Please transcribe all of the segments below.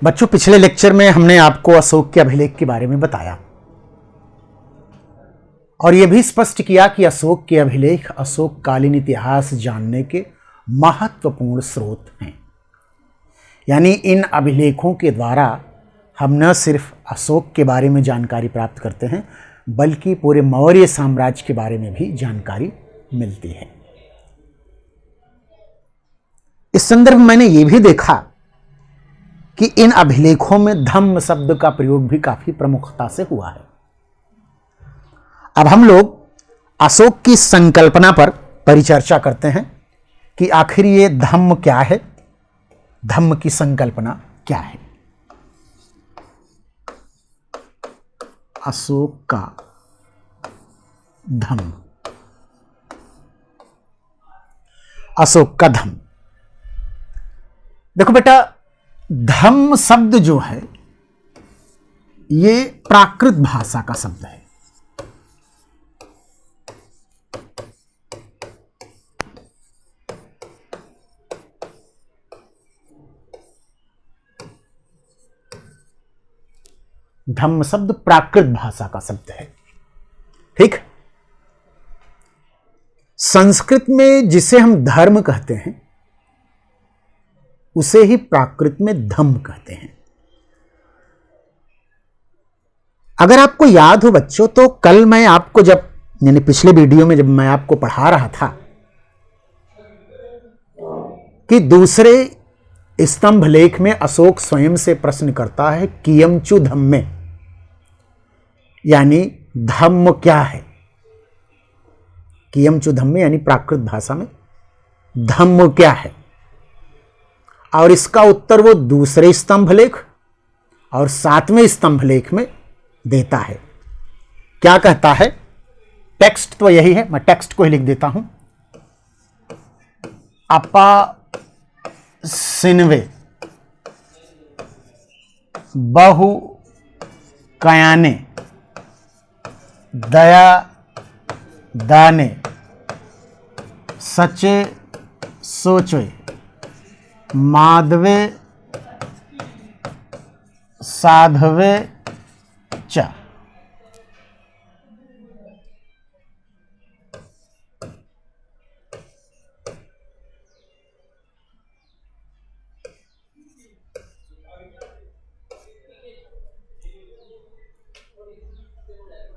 बच्चों, पिछले लेक्चर में हमने आपको अशोक के अभिलेख के बारे में बताया और यह भी स्पष्ट किया कि अशोक के अभिलेख अशोक कालीन इतिहास जानने के महत्वपूर्ण स्रोत हैं। यानी इन अभिलेखों के द्वारा हम न सिर्फ अशोक के बारे में जानकारी प्राप्त करते हैं बल्कि पूरे मौर्य साम्राज्य के बारे में भी जानकारी मिलती है। इस संदर्भ में मैंने ये भी देखा कि इन अभिलेखों में धम्म शब्द का प्रयोग भी काफी प्रमुखता से हुआ है। अब हम लोग अशोक की संकल्पना पर परिचर्चा करते हैं कि आखिर ये धम्म क्या है, धम्म की संकल्पना क्या है। अशोक का धम्म, अशोक का धम्म। देखो बेटा, धम्म शब्द जो है ये प्राकृत भाषा का शब्द है। धम्म शब्द प्राकृत भाषा का शब्द है। ठीक। संस्कृत में जिसे हम धर्म कहते हैं उसे ही प्राकृत में धम्म कहते हैं। अगर आपको याद हो बच्चों, तो कल मैं आपको यानी पिछले वीडियो में जब मैं आपको पढ़ा रहा था कि दूसरे स्तंभ लेख में अशोक स्वयं से प्रश्न करता है कियमचु धम्मे, यानी धम्म क्या है। कियमचु धम्मे यानी प्राकृत भाषा में धम्म क्या है, और इसका उत्तर वो दूसरे स्तंभ लेख और सातवें स्तंभ लेख में देता है। क्या कहता है? टेक्स्ट तो यही है, मैं टेक्स्ट को ही लिख देता हूं। अपा सिन्वे बहु कयाने दया दाने सचे सोचे माधवे साधवे च।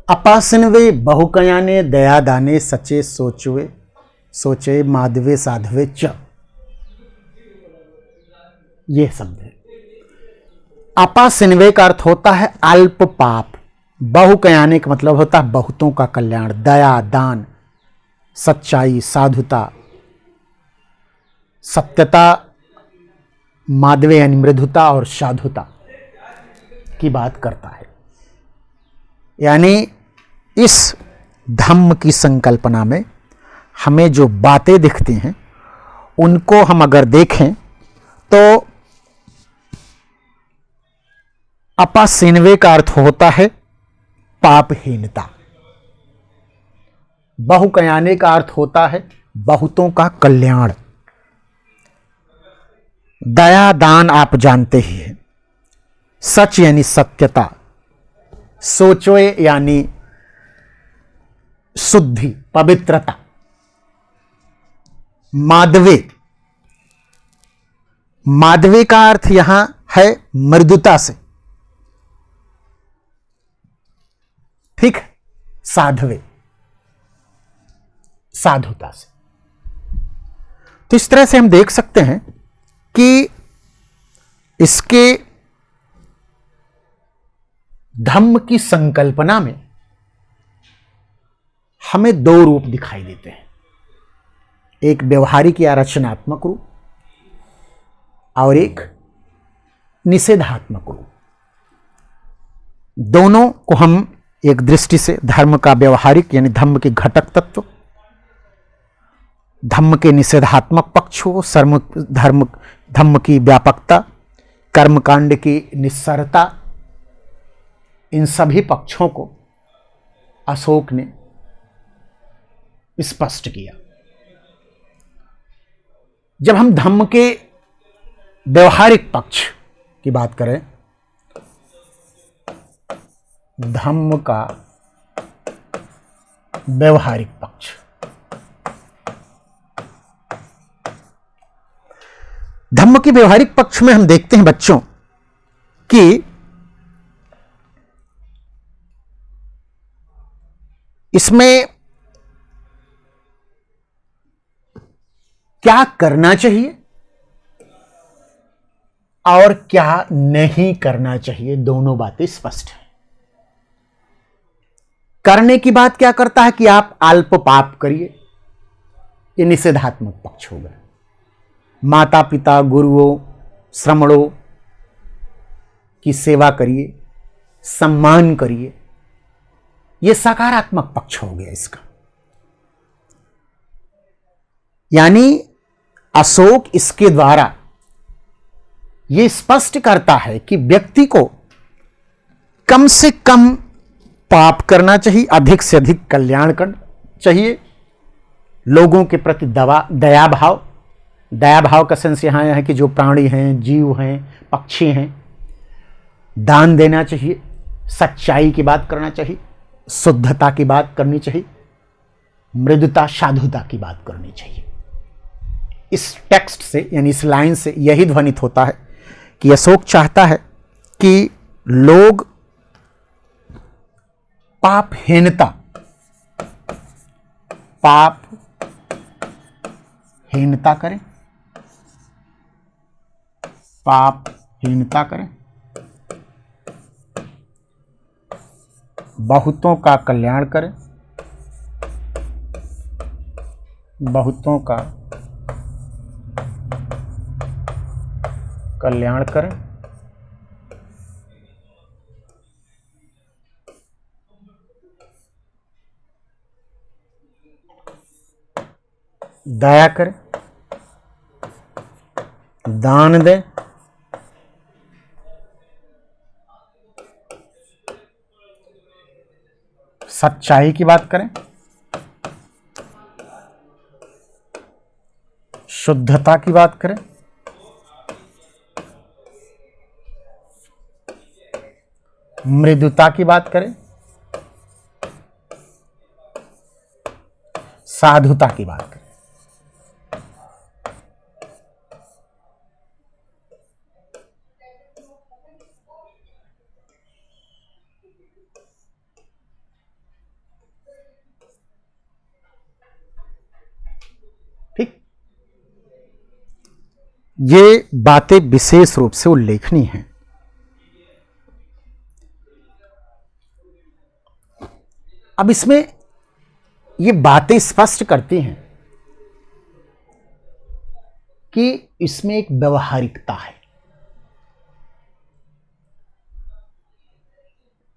अपासिनवे बहुकयाने दया दाने सचे सोचवे सोचे माधवे साधवे च, यह शब्द है। अपासिनवे का अर्थ होता है अल्प पाप, बहुकयाने का मतलब होता है बहुतों का कल्याण, दया दान सच्चाई साधुता सत्यता, माधवे यानी मृदुता और साधुता की बात करता है। यानी इस धम्म की संकल्पना में हमें जो बातें दिखती हैं उनको हम अगर देखें तो अपासिनवे का अर्थ होता है पापहीनता, बहुकयाने का अर्थ होता है बहुतों का कल्याण, दया दान आप जानते ही हैं, सच यानी सत्यता, सोचोए यानी शुद्धि पवित्रता, माधवे, माधवे का अर्थ यहां है मृदुता से। ठीक, साधवे साधुता से। तो इस तरह से हम देख सकते हैं कि इसके धम्म की संकल्पना में हमें दो रूप दिखाई देते हैं, एक व्यवहारिक या रचनात्मक रूप और एक निषेधात्मक रूप। दोनों को हम एक दृष्टि से धर्म का व्यवहारिक यानी धम्म के घटक तत्व, धम्म के निषेधात्मक पक्ष हो, धम्म की व्यापकता, कर्मकांड की निस्सारता, इन सभी पक्षों को अशोक ने स्पष्ट किया। जब हम धम्म के व्यवहारिक पक्ष की बात करें, धम्म का व्यवहारिक पक्ष। धम्म के व्यवहारिक पक्ष में हम देखते हैं बच्चों कि इसमें क्या करना चाहिए और क्या नहीं करना चाहिए, दोनों बातें स्पष्ट हैं। करने की बात क्या करता है कि आप अल्प पाप करिए, ये निषेधात्मक पक्ष हो गया। माता पिता गुरुओं श्रमणों की सेवा करिए, सम्मान करिए, यह सकारात्मक पक्ष हो गया इसका। यानी अशोक इसके द्वारा यह स्पष्ट करता है कि व्यक्ति को कम से कम पाप करना चाहिए, अधिक से अधिक कल्याण करना चाहिए, लोगों के प्रति दया भाव का सेंस यहां है कि जो प्राणी हैं, जीव हैं, पक्षी हैं, दान देना चाहिए, सच्चाई की बात करना चाहिए, शुद्धता की बात करनी चाहिए, मृदुता साधुता की बात करनी चाहिए। इस टेक्स्ट से यानी इस लाइन से यही ध्वनित होता है कि अशोक चाहता है कि लोग पापहीनता करें, पापहीनता करें, बहुतों का कल्याण करें, बहुतों का कल्याण करें, दया करें, दान दें, सच्चाई की बात करें, शुद्धता की बात करें, मृदुता की बात करें, साधुता की बात करें। ठीक, ये बातें विशेष रूप से उल्लेखनीय हैं। अब इसमें ये बातें स्पष्ट करती हैं कि इसमें एक व्यवहारिकता है।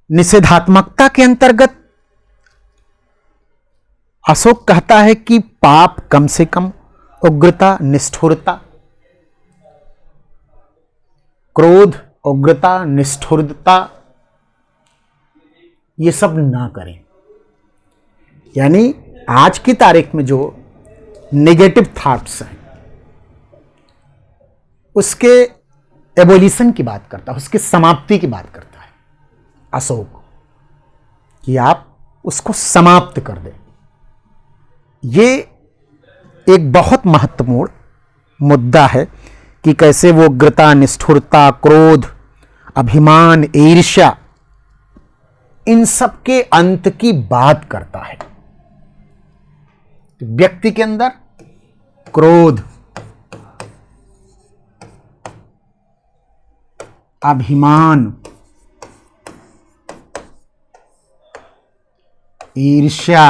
निषेधात्मकता के अंतर्गत अशोक कहता है कि पाप कम से कम, उग्रता, निष्ठुरता, क्रोध, उग्रता, निष्ठुरता, ये सब ना करें। यानी आज की तारीख में जो नेगेटिव थॉट्स हैं उसके एबोलिशन की बात करता है, उसकी समाप्ति की बात करता है अशोक, कि आप उसको समाप्त कर दें। ये एक बहुत महत्वपूर्ण मुद्दा है कि कैसे वो उग्रता, निष्ठुरता, क्रोध, अभिमान, ईर्ष्या, इन सब के अंत की बात करता है। व्यक्ति के अंदर क्रोध, अभिमान, ईर्ष्या,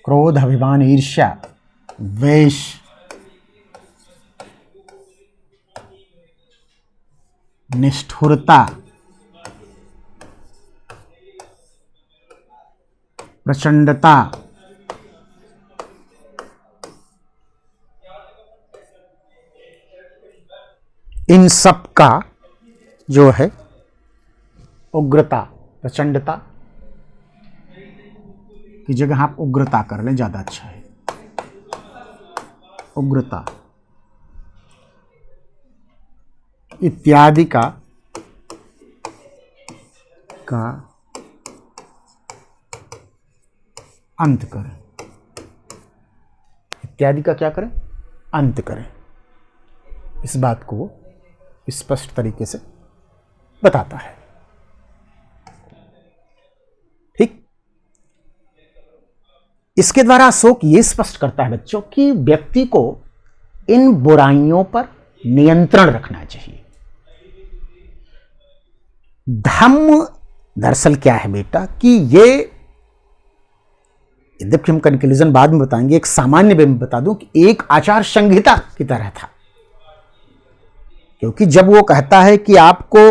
क्रोध, अभिमान, ईर्ष्या, द्वेष, निष्ठुरता, प्रचंडता, इन सब का जो है उग्रता, प्रचंडता, की जगह आप उग्रता कर लें, ज़्यादा अच्छा है। उग्रता इत्यादि का अंत करें। इत्यादि का क्या करें? अंत करें। इस बात को वो स्पष्ट तरीके से बताता है। ठीक, इसके द्वारा अशोक ये स्पष्ट करता है बच्चों कि व्यक्ति को इन बुराइयों पर नियंत्रण रखना चाहिए। धम्म दरअसल क्या है बेटा कि ये, यद्यपि हम कंक्लूजन बाद में बताएंगे, एक सामान्य वे में बता दूं कि एक आचार संहिता की तरह था। क्योंकि जब वो कहता है कि आपको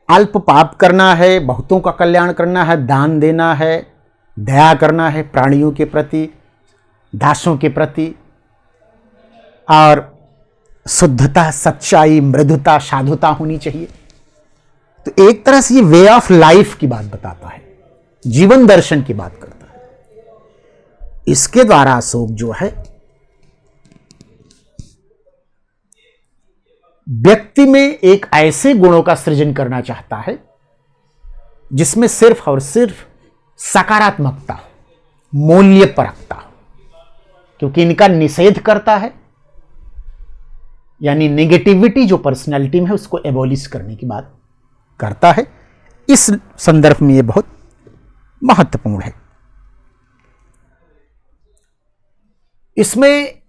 अल्प पाप करना है, बहुतों का कल्याण करना है, दान देना है, दया करना है प्राणियों के प्रति, दासों के प्रति, और शुद्धता, सच्चाई, मृदुता, साधुता होनी चाहिए, तो एक तरह से ये वे ऑफ लाइफ की बात बताता है, जीवन दर्शन की बात करता है। इसके द्वारा अशोक जो है व्यक्ति में एक ऐसे गुणों का सृजन करना चाहता है जिसमें सिर्फ और सिर्फ सकारात्मकता हो, मूल्यपरकता हो, क्योंकि इनका निषेध करता है, यानी नेगेटिविटी जो पर्सनैलिटी में है उसको एबॉलिश करने की बात करता है। इस संदर्भ में यह बहुत महत्वपूर्ण है। इसमें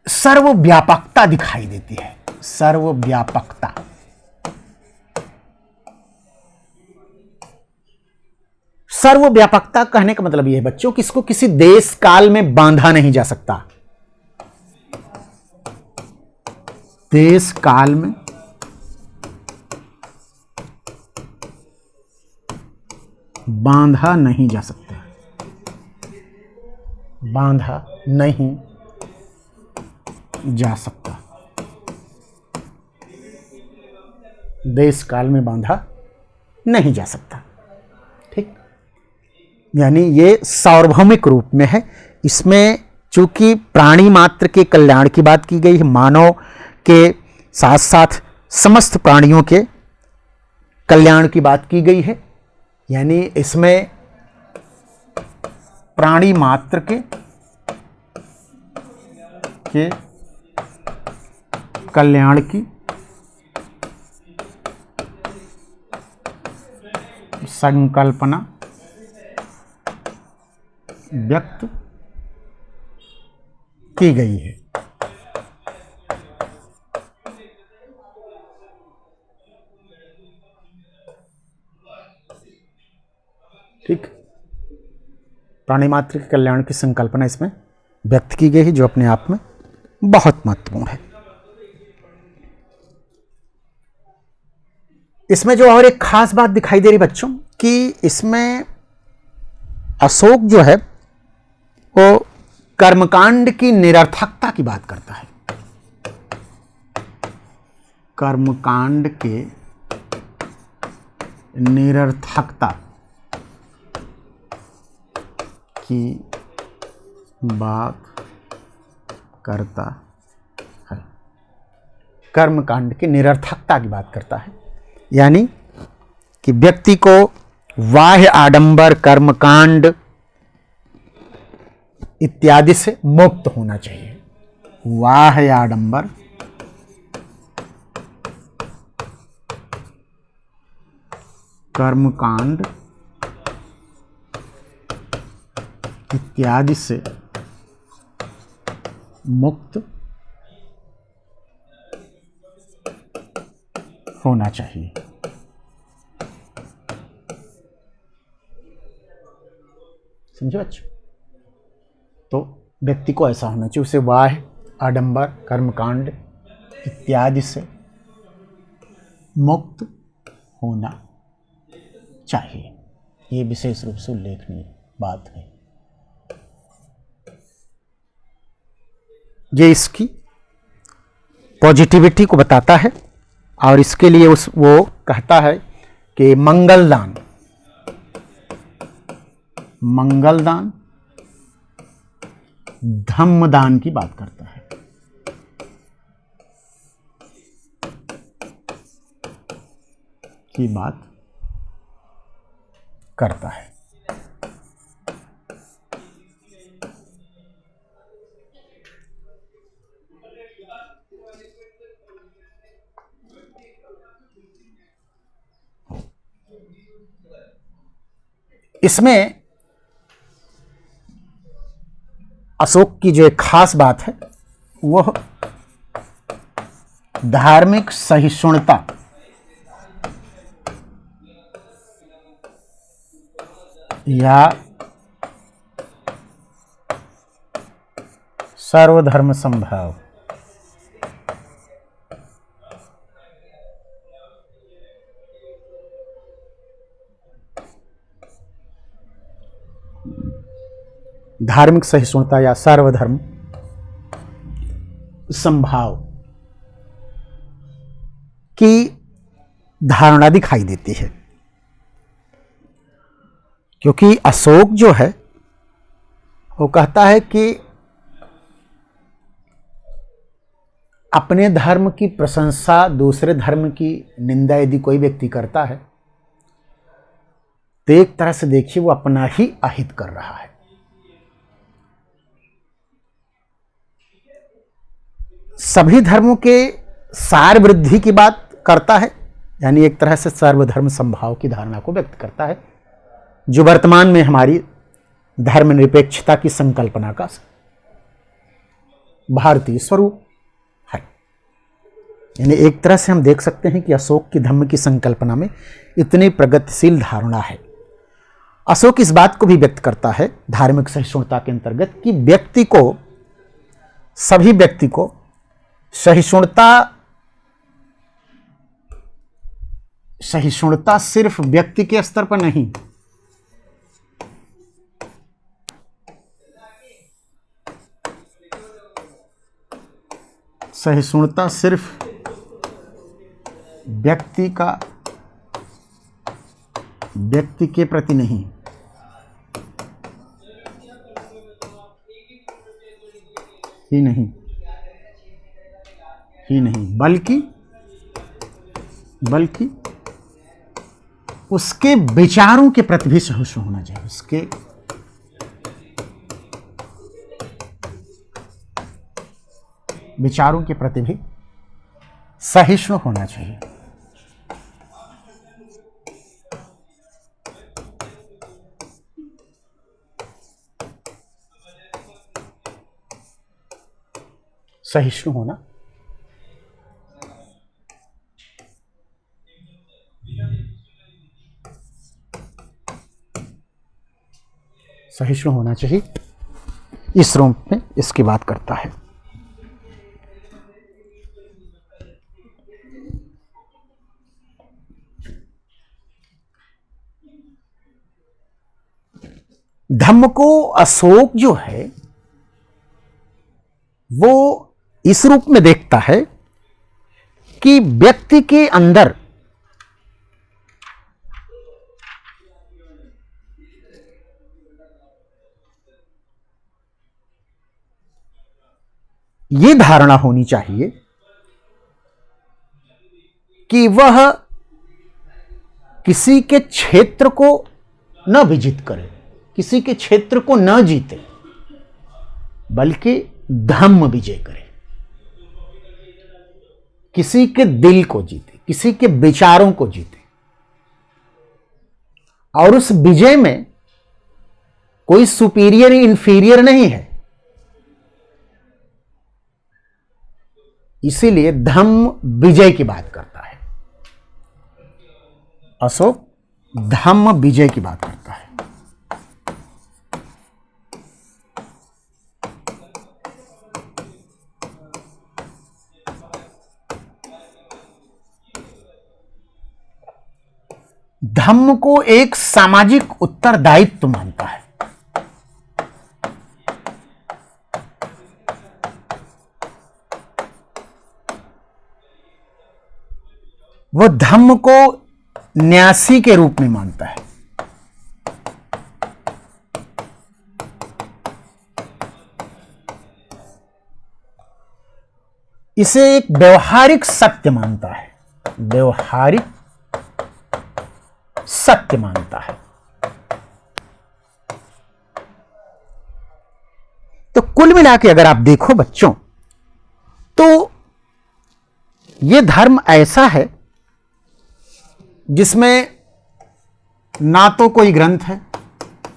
सर्वव्यापकता दिखाई देती है, सर्वव्यापकता। सर्वव्यापकता कहने का मतलब यह है बच्चों कि इसको किसी देश काल में बांधा नहीं जा सकता। देश काल में बांधा नहीं जा सकता, बांधा नहीं जा सकता, देश काल में बांधा नहीं जा सकता। ठीक, यानी ये सार्वभौमिक रूप में है। इसमें चूंकि प्राणी मात्र के कल्याण की बात की गई है, मानव के साथ साथ समस्त प्राणियों के कल्याण की बात की गई है, यानी इसमें प्राणी मात्र के कल्याण की संकल्पना व्यक्त की गई है। ठीक, प्राणी मात्र के कल्याण की संकल्पना इसमें व्यक्त की गई है, जो अपने आप में बहुत महत्वपूर्ण है। इसमें जो और एक खास बात दिखाई दे रही बच्चों कि इसमें अशोक जो है वो कर्मकांड की निरर्थकता की बात करता है। कर्मकांड के निरर्थकता की बात करता है, कर्मकांड की निरर्थकता की बात करता है, यानी कि व्यक्ति को बाह्य आडंबर, कर्मकांड इत्यादि से मुक्त होना चाहिए। बाह्य आडंबर, कर्मकांड इत्यादि से मुक्त होना चाहिए। समझे बच्चों? तो व्यक्ति को ऐसा होना चाहिए, उसे बाह्य आडंबर, कर्मकांड इत्यादि से मुक्त होना चाहिए। ये विशेष रूप से उल्लेखनीय बात है। ये इसकी पॉजिटिविटी को बताता है और इसके लिए वो कहता है कि मंगलदान, मंगलदान, धम्मदान की बात करता है। की बात करता है। इसमें अशोक की जो एक खास बात है वह धार्मिक सहिष्णुता या सर्वधर्म संभाव। धार्मिक सहिष्णुता या सर्वधर्म संभाव की धारणा दिखाई देती है, क्योंकि अशोक जो है वो कहता है कि अपने धर्म की प्रशंसा दूसरे धर्म की निंदा यदि कोई व्यक्ति करता है तो एक तरह से देखिए वो अपना ही अहित कर रहा है। सभी धर्मों के सार वृद्धि की बात करता है, यानी एक तरह से सर्वधर्म संभाव की धारणा को व्यक्त करता है, जो वर्तमान में हमारी धर्मनिरपेक्षता की संकल्पना का भारतीय स्वरूप है। यानी एक तरह से हम देख सकते हैं कि अशोक की धम्म की संकल्पना में इतनी प्रगतिशील धारणा है। अशोक इस बात को भी व्यक्त करता है धार्मिक सहिष्णुता के अंतर्गत कि व्यक्ति को, सभी व्यक्ति को सहिष्णुता सिर्फ व्यक्ति के स्तर पर नहीं, सहिष्णुता सिर्फ व्यक्ति के प्रति नहीं, बल्कि उसके विचारों के प्रति भी सहिष्णु होना चाहिए। उसके विचारों के प्रति भी सहिष्णु होना चाहिए। सहिष्णु होना चाहिए, इस रूप में इसकी बात करता है। धम्म को अशोक जो है वो इस रूप में देखता है कि व्यक्ति के अंदर ये धारणा होनी चाहिए कि वह किसी के क्षेत्र को न विजित करे, किसी के क्षेत्र को न जीते, बल्कि धम्म विजय करे, किसी के दिल को जीते, किसी के विचारों को जीते, और उस विजय में कोई सुपीरियर इंफीरियर नहीं है। इसीलिए धम्म विजय की बात करता है। अशोक धम्म विजय की बात करता है। धम्म को एक सामाजिक उत्तरदायित्व मानता है। वह धम्म को न्यासी के रूप में मानता है। इसे एक व्यवहारिक सत्य मानता है, व्यवहारिक सत्य मानता है। तो कुल मिला के अगर आप देखो बच्चों, तो यह धर्म ऐसा है जिसमें ना तो कोई ग्रंथ है,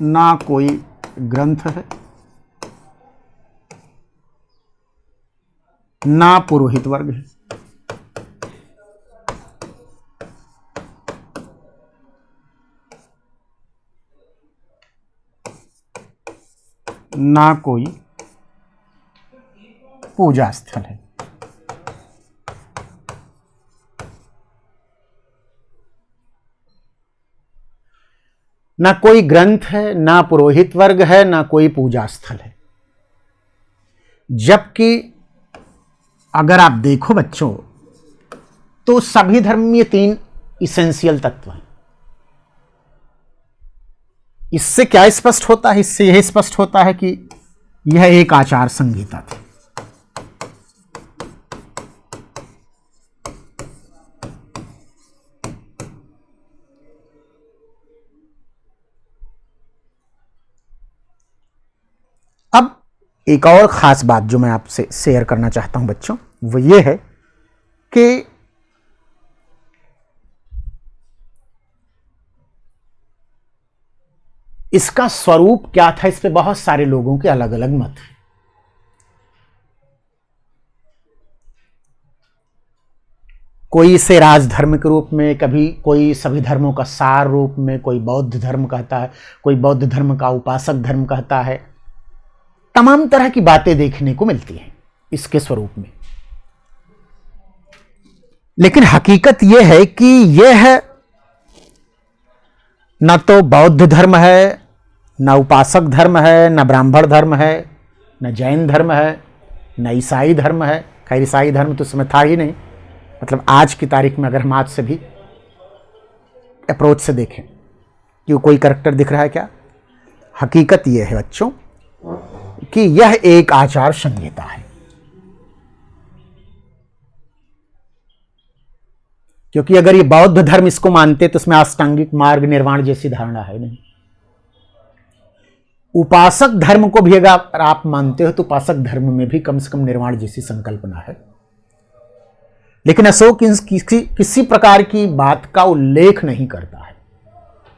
ना कोई ग्रंथ है, ना पुरोहित वर्ग है, ना कोई पूजा स्थल है। ना कोई ग्रंथ है, ना पुरोहित वर्ग है, ना कोई पूजा स्थल है। जबकि अगर आप देखो बच्चों, तो सभी धर्म में ये 3 इसेंशियल तत्व हैं। इससे क्या स्पष्ट होता है? इससे यह स्पष्ट होता है कि यह एक आचार संहिता थी। अब एक और खास बात जो मैं आपसे शेयर करना चाहता हूं बच्चों, वो ये है कि इसका स्वरूप क्या था, इस पे बहुत सारे लोगों के अलग अलग मत हैं। कोई इसे राजधर्म के रूप में, कभी कोई सभी धर्मों का सार रूप में, कोई बौद्ध धर्म कहता है, कोई बौद्ध धर्म का उपासक धर्म कहता है। तमाम तरह की बातें देखने को मिलती हैं इसके स्वरूप में। लेकिन हकीकत यह है कि यह न तो बौद्ध धर्म है, न उपासक धर्म है, न ब्राह्मण धर्म है, न जैन धर्म है, न ईसाई धर्म है। खैर ईसाई धर्म तो उसमें था ही नहीं, मतलब आज की तारीख में अगर हम आज से भी अप्रोच से देखें कि कोई करैक्टर दिख रहा है क्या, हकीकत यह है बच्चों कि यह एक आचार संहिता है। क्योंकि अगर ये बौद्ध धर्म इसको मानते तो इसमें अष्टांगिक मार्ग निर्वाण जैसी धारणा है नहीं। उपासक धर्म को भी अगर आप मानते हो तो उपासक धर्म में भी कम से कम निर्वाण जैसी संकल्पना है। लेकिन अशोक किसी प्रकार की बात का उल्लेख नहीं करता है,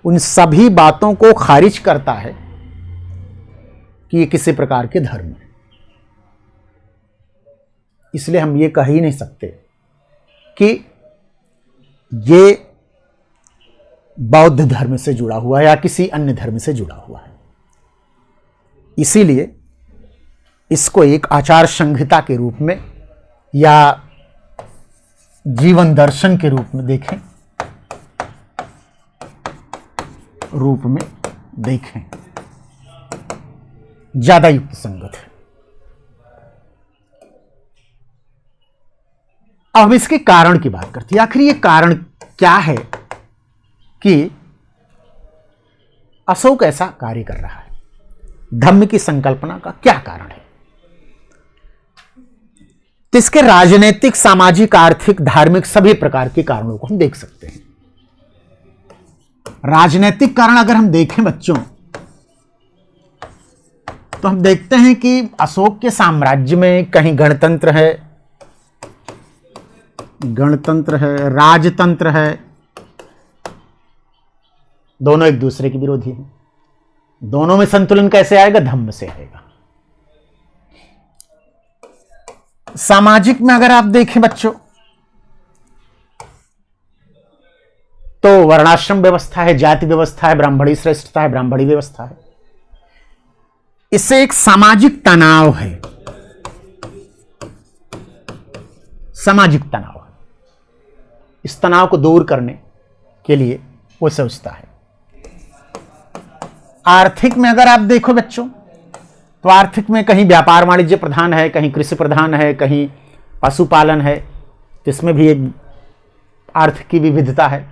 उन सभी बातों को खारिज करता है कि ये किसी प्रकार के धर्म है। इसलिए हम ये कह ही नहीं सकते कि ये बौद्ध धर्म से जुड़ा हुआ है या किसी अन्य धर्म से जुड़ा हुआ है। इसीलिए इसको एक आचार संहिता के रूप में या जीवन दर्शन के रूप में देखें ज्यादा युक्त संगत है। अब हम इसके कारण की बात करते हैं। आखिर ये कारण क्या है कि अशोक ऐसा कार्य कर रहा है? धम्म की संकल्पना का क्या कारण है? तो इसके राजनीतिक, सामाजिक, आर्थिक, धार्मिक सभी प्रकार के कारणों को हम देख सकते हैं। राजनीतिक कारण अगर हम देखें बच्चों, तो हम देखते हैं कि अशोक के साम्राज्य में कहीं गणतंत्र है, राजतंत्र है, दोनों एक दूसरे के विरोधी हैं। दोनों में संतुलन कैसे आएगा? धम्म से आएगा। सामाजिक में अगर आप देखें बच्चों, तो वर्णाश्रम व्यवस्था है, जाति व्यवस्था है, ब्राह्मणी श्रेष्ठता है, ब्राह्मणी व्यवस्था है। इससे एक सामाजिक तनाव है, सामाजिक तनाव है। इस तनाव को दूर करने के लिए वो सोचता है। आर्थिक में अगर आप देखो बच्चों, तो आर्थिक में कहीं व्यापार वाणिज्य प्रधान है, कहीं कृषि प्रधान है, कहीं पशुपालन है। तो इसमें भी एक आर्थिक की विविधता है।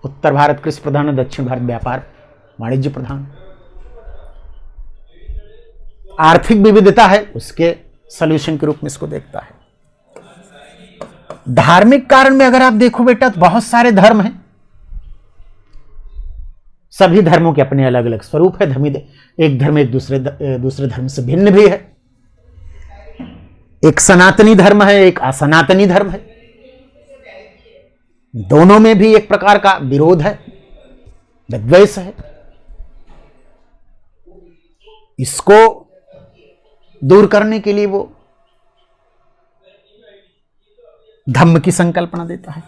उत्तर भारत कृषि प्रधान है, दक्षिण भारत व्यापार वाणिज्य प्रधान। आर्थिक विविधता है, उसके सॉल्यूशन के रूप में इसको देखता है। धार्मिक कारण में अगर आप देखो बेटा तो बहुत सारे धर्म हैं, सभी धर्मों के अपने अलग अलग स्वरूप है। एक धर्म एक दूसरे धर्म से भिन्न भी है। एक सनातनी धर्म है, एक असनातनी धर्म है। दोनों में भी एक प्रकार का विरोध है, विद्वेष है। इसको दूर करने के लिए वो धम्म की संकल्पना देता है।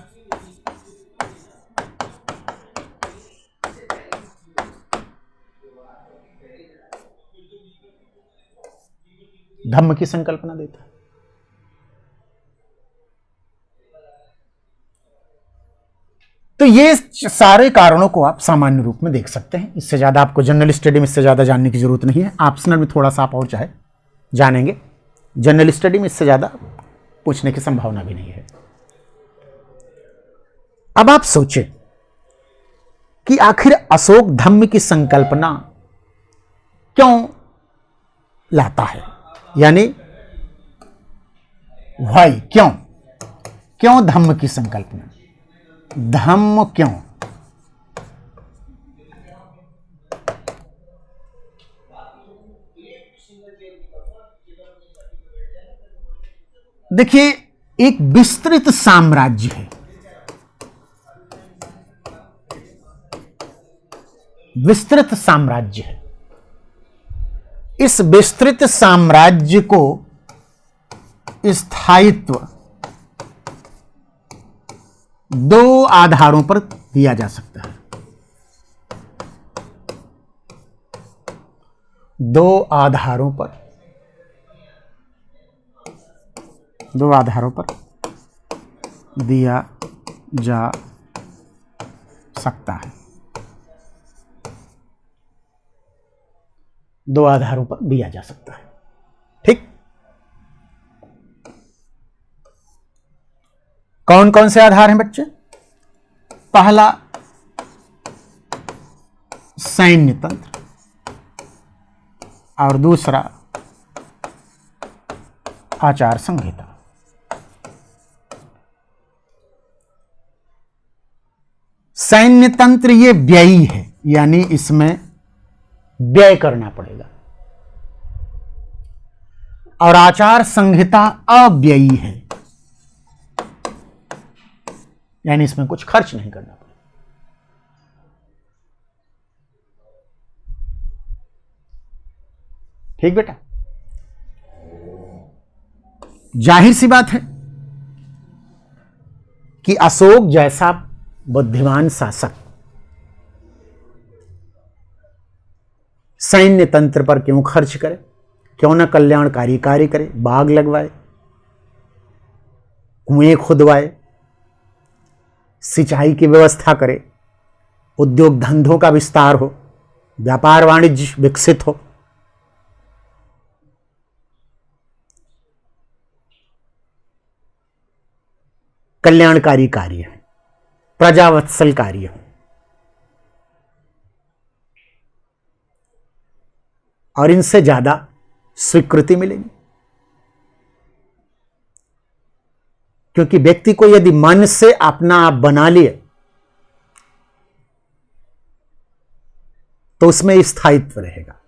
धम्म की संकल्पना देता है। तो ये सारे कारणों को आप सामान्य रूप में देख सकते हैं। इससे ज्यादा आपको जनरल स्टडी में इससे ज्यादा जानने की जरूरत नहीं है। ऑप्शनल में थोड़ा सा आप और चाहे जानेंगे, जनरल स्टडी में इससे ज्यादा पूछने की संभावना भी नहीं है। अब आप सोचें कि आखिर अशोक धम्म की संकल्पना क्यों लाता है, यानी वाई, क्यों धम्म की संकल्पना, धम्म क्यों? देखिए, एक विस्तृत साम्राज्य है, विस्तृत साम्राज्य है। इस विस्तृत साम्राज्य को स्थायित्व दो आधारों पर दिया जा सकता है। दो आधारों पर दिया जा सकता है। दो आधारों पर दिया जा सकता है। ठीक, कौन कौन से आधार हैं बच्चे? पहला सैन्य तंत्र और दूसरा आचार संहिता। सैन्य तंत्र ये व्ययी है, यानी इसमें व्यय करना पड़ेगा, और आचार संहिता अव्ययी है, यानी इसमें कुछ खर्च नहीं करना पड़ेगा। ठीक बेटा, जाहिर सी बात है कि अशोक जैसा बुद्धिमान शासक सैन्य तंत्र पर क्यों खर्च करे, क्यों न कल्याणकारी कार्य करे, बाग लगवाए, कुएं खुदवाए, सिंचाई की व्यवस्था करे, उद्योग धंधों का विस्तार हो, व्यापार वाणिज्य विकसित हो। कल्याणकारी कार्य है, प्रजावत्सल कार्य हो, और इनसे ज्यादा स्वीकृति मिलेगी। क्योंकि व्यक्ति को यदि मन से अपना आप बना लिए तो उसमें स्थायित्व रहेगा।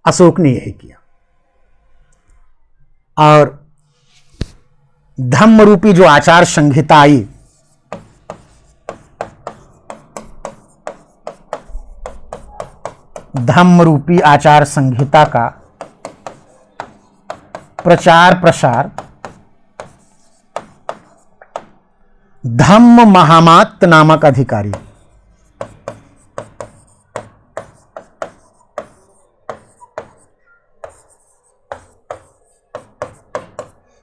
अशोक ने यही किया, और धम्म रूपी जो आचार संहिता आई, धम्म रूपी आचार संहिता का प्रचार प्रसार धम्म महामात्त नामक अधिकारी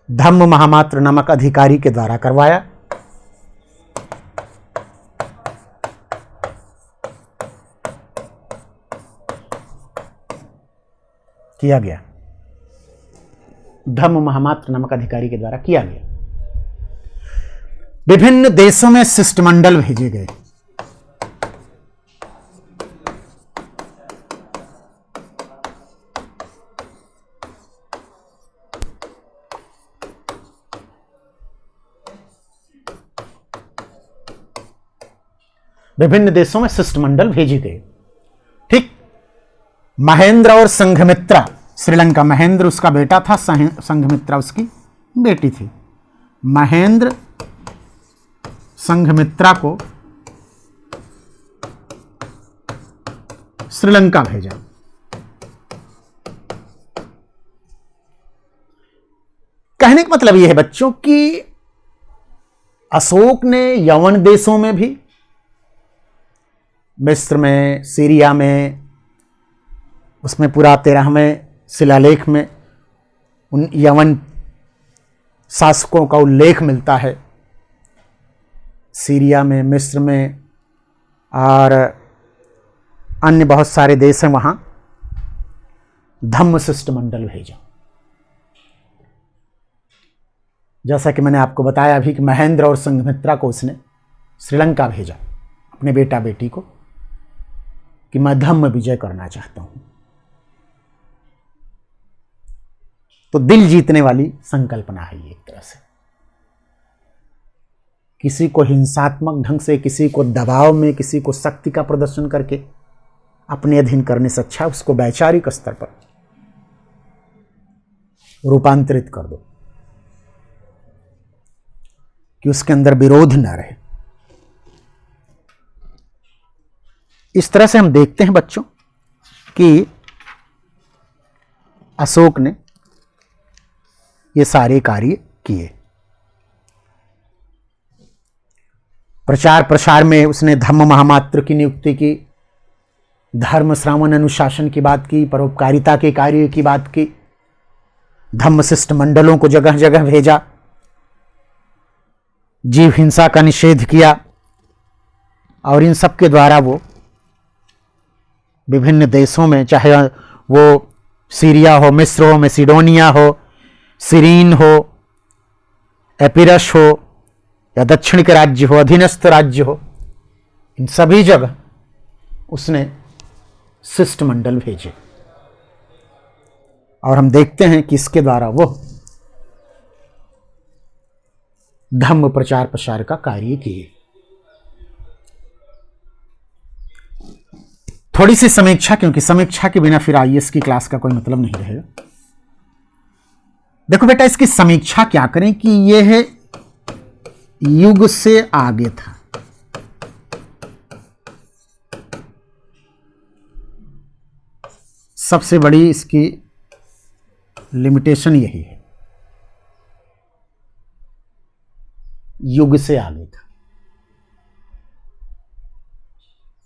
धम्म महामात्र नामक अधिकारी के द्वारा करवाया। किया गया, धम्म महामात्र नामक अधिकारी के द्वारा किया गया। विभिन्न देशों में शिष्टमंडल भेजे गए। विभिन्न देशों में शिष्टमंडल भेजी गई। ठीक, महेंद्र और संघमित्रा, श्रीलंका, महेंद्र उसका बेटा था, संघमित्रा उसकी बेटी थी। महेंद्र संघमित्रा को श्रीलंका भेजा। कहने का मतलब यह है बच्चों कि अशोक ने यवन देशों में भी, मिस्र में, सीरिया में, उसमें पूरा 13वें शिलालेख में उन यवन शासकों का उल्लेख मिलता है। सीरिया में, मिस्र में और अन्य बहुत सारे देश हैं, वहां धम्म शिष्टमंडल भेजा। जैसा कि मैंने आपको बताया अभी कि महेंद्र और संघमित्रा को उसने श्रीलंका भेजा अपने बेटा बेटी को कि मैं धम्म विजय करना चाहता हूं। तो दिल जीतने वाली संकल्पना है ये एक तरह से। किसी को हिंसात्मक ढंग से, किसी को दबाव में, किसी को शक्ति का प्रदर्शन करके अपने अधीन करने से अच्छा उसको वैचारिक स्तर पर रूपांतरित कर दो कि उसके अंदर विरोध न रहे। इस तरह से हम देखते हैं बच्चों कि अशोक ने ये सारे कार्य किए। प्रचार प्रसार में उसने धम्म महामात्र की नियुक्ति की, धर्म श्रावण अनुशासन की बात की, परोपकारिता के कार्य की बात की, धम्म शिष्ट मंडलों को जगह जगह भेजा, जीव हिंसा का निषेध किया और इन सब के द्वारा वो विभिन्न देशों में, चाहे वो सीरिया हो, मिस्र हो, मैसिडोनिया हो, सीरीन हो, एपिरस हो या दक्षिण के राज्य हो, अधीनस्थ राज्य हो, इन सभी जगह उसने शिष्टमंडल भेजे। और हम देखते हैं कि इसके द्वारा वो धम्म प्रचार प्रसार का कार्य किए। थोड़ी सी समीक्षा, क्योंकि समीक्षा के बिना फिर आईएएस की क्लास का कोई मतलब नहीं रहेगा। देखो बेटा, इसकी समीक्षा क्या करें कि यह युग से आगे था। सबसे बड़ी इसकी लिमिटेशन यही है, युग से आगे था।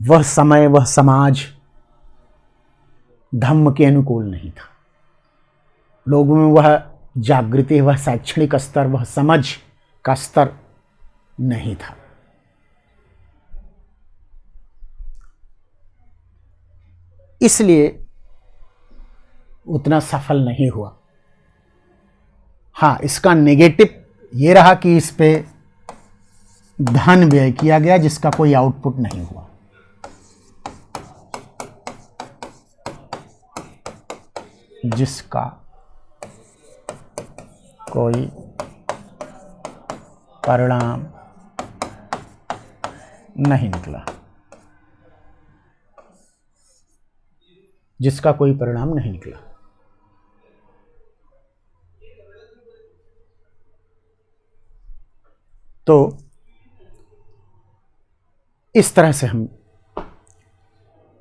वह समय, वह समाज धम्म के अनुकूल नहीं था। लोगों में वह जागृति, वह शैक्षणिक स्तर, वह समझ का स्तर नहीं था। इसलिए उतना सफल नहीं हुआ। हाँ, इसका नेगेटिव ये रहा कि इस पे धन व्यय किया गया जिसका कोई आउटपुट नहीं हुआ। जिसका कोई परिणाम नहीं निकला, जिसका कोई परिणाम नहीं निकला। तो इस तरह से हम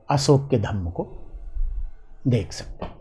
अशोक के धम्म को देख सकते हैं।